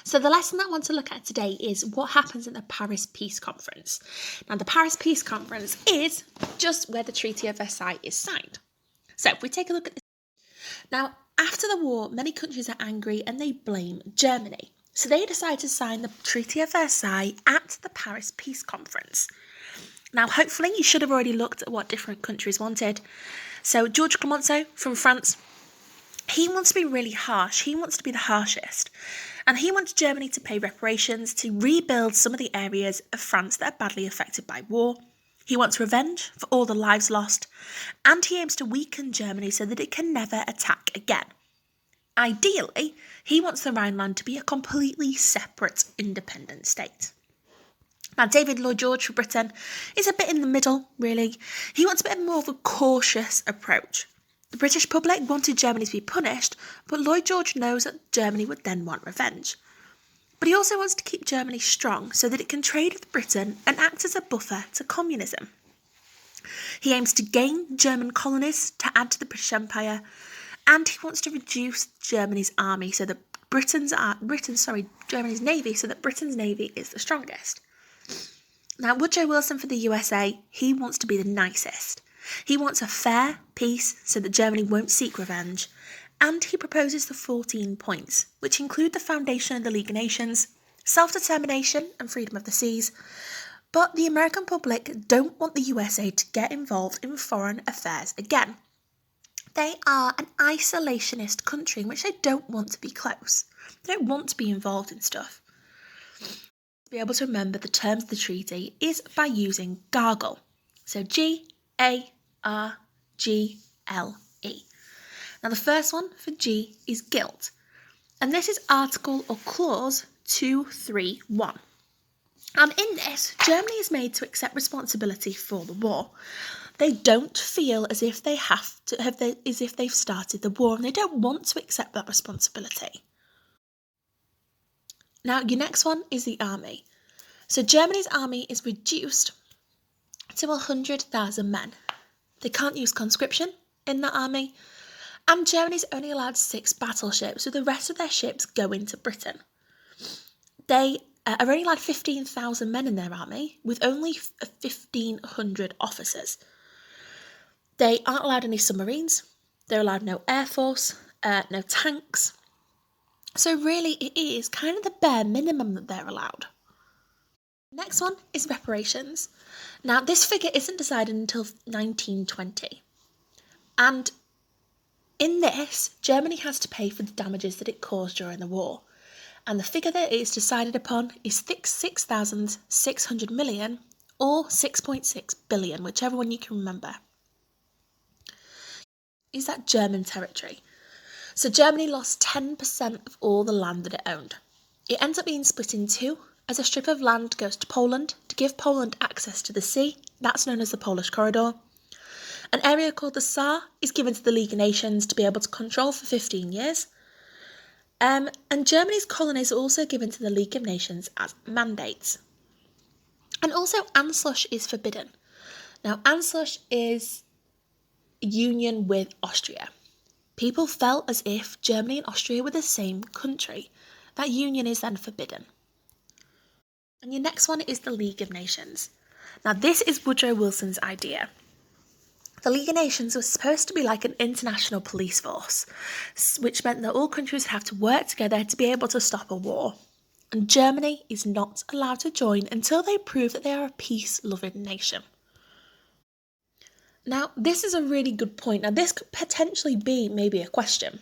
So the lesson that I want to look at today is what happens at the Paris Peace Conference. Now, the Paris Peace Conference is just where the Treaty of Versailles is signed. So if we take a look at this. Now, after the war, many countries are angry and they blame Germany. So they decide to sign the Treaty of Versailles at the Paris Peace Conference. Now, hopefully you should have already looked at what different countries wanted. So George Clemenceau from France, he wants to be really harsh. He wants to be the harshest. And he wants Germany to pay reparations to rebuild some of the areas of France that are badly affected by war. He wants revenge for all the lives lost. And he aims to weaken Germany so that it can never attack again. Ideally, he wants the Rhineland to be a completely separate independent state. Now, David Lloyd George for Britain is a bit in the middle, really. He wants a bit more of a cautious approach. The British public wanted Germany to be punished, but Lloyd George knows that Germany would then want revenge. But he also wants to keep Germany strong so that it can trade with Britain and act as a buffer to communism. He aims to gain German colonies to add to the British Empire, and he wants to reduce Germany's army so that Germany's navy so that Britain's navy is the strongest. Now, Woodrow Wilson for the USA, he wants to be the nicest. He wants a fair peace so that Germany won't seek revenge, and he proposes the 14 points, which include the foundation of the League of Nations, self-determination and freedom of the seas, but the American public don't want the USA to get involved in foreign affairs again. They are an isolationist country in which they don't want to be close. They don't want to be involved in stuff. To be able to remember the terms of the treaty is by using gargle. So G-A-R-G-L-E. Now the first one for G is guilt. And this is article or clause 231. And in this, Germany is made to accept responsibility for the war. They don't feel as if they as if they've started the war, and they don't want to accept that responsibility. Now, your next one is the army. So Germany's army is reduced to 100,000 men. They can't use conscription in that army, and Germany's only allowed 6 battleships, so the rest of their ships go into Britain. They are only allowed 15,000 men in their army, with only 1,500 officers. They aren't allowed any submarines. They're allowed no air force, no tanks. So really, it is kind of the bare minimum that they're allowed. Next one is reparations. Now, this figure isn't decided until 1920. And in this, Germany has to pay for the damages that it caused during the war. And the figure that it is decided upon is 6,600 million or 6.6 billion, whichever one you can remember. Is that German territory? So Germany lost 10% of all the land that it owned. It ends up being split in two, as a strip of land goes to Poland to give Poland access to the sea. That's known as the Polish Corridor. An area called the Saar is given to the League of Nations to be able to control for 15 years. And Germany's colonies are also given to the League of Nations as mandates. And also Anschluss is forbidden. Now, Anschluss is union with Austria. People felt as if Germany and Austria were the same country. That union is then forbidden. And your next one is the League of Nations. Now, this is Woodrow Wilson's idea. The League of Nations was supposed to be like an international police force, which meant that all countries would have to work together to be able to stop a war. And Germany is not allowed to join until they prove that they are a peace-loving nation. Now, this is a really good point. Now, this could potentially be maybe a question.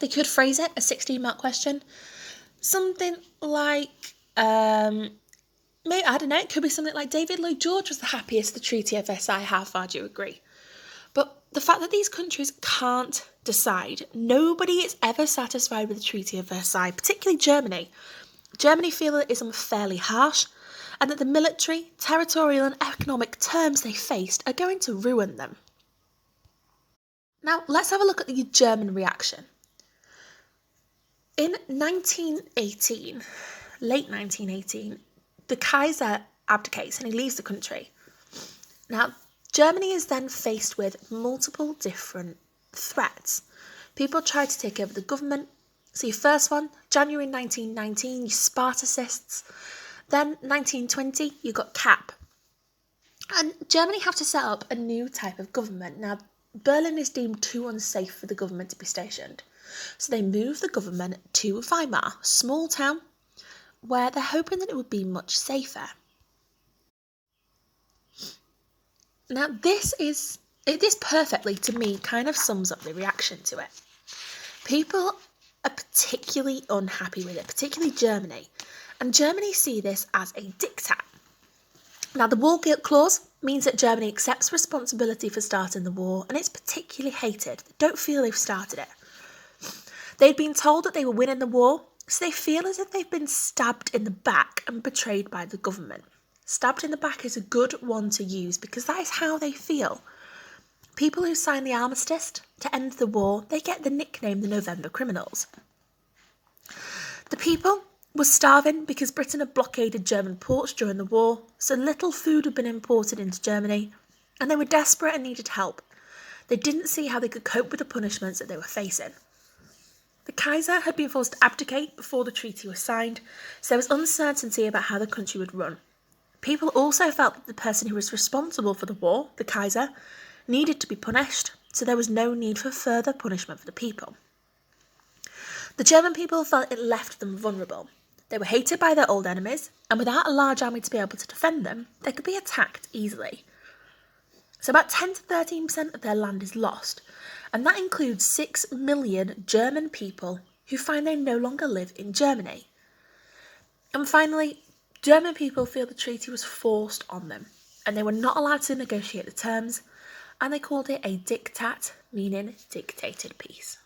They could phrase it a 16-mark question. Something like, maybe, I don't know, it could be something like David Lloyd George was the happiest the Treaty of Versailles. How far do you agree? But the fact that these countries can't decide, nobody is ever satisfied with the Treaty of Versailles, particularly Germany. Germany feel that it is unfairly harsh, and that the military, territorial and economic terms they faced are going to ruin them. Now, let's have a look at the German reaction. In 1918, late 1918, the Kaiser abdicates and he leaves the country. Now, Germany is then faced with multiple different threats. People try to take over the government, So your first one, January 1919, your Spartacists. Then 1920, you got CAP. And Germany have to set up a new type of government. Now, Berlin is deemed too unsafe for the government to be stationed. So they move the government to Weimar, a small town, where they're hoping that it would be much safer. Now, this perfectly, to me, kind of sums up the reaction to it. People are particularly unhappy with it, particularly Germany. And Germany see this as a diktat. Now, the war guilt clause means that Germany accepts responsibility for starting the war, and it's particularly hated. They don't feel they've started it. They'd been told that they were winning the war, so they feel as if they've been stabbed in the back and betrayed by the government. Stabbed in the back is a good one to use because that is how they feel. People who sign the armistice to end the war, they get the nickname the November Criminals. The people were starving because Britain had blockaded German ports during the war, so little food had been imported into Germany, and they were desperate and needed help. They didn't see how they could cope with the punishments that they were facing. The Kaiser had been forced to abdicate before the treaty was signed, so there was uncertainty about how the country would run. People also felt that the person who was responsible for the war, the Kaiser, needed to be punished, so there was no need for further punishment for the people. The German people felt it left them vulnerable. They were hated by their old enemies, and without a large army to be able to defend them, they could be attacked easily. So about 10 to 13% of their land is lost, and that includes 6 million German people who find they no longer live in Germany. And finally, German people feel the treaty was forced on them, and they were not allowed to negotiate the terms, and they called it a diktat, meaning dictated peace.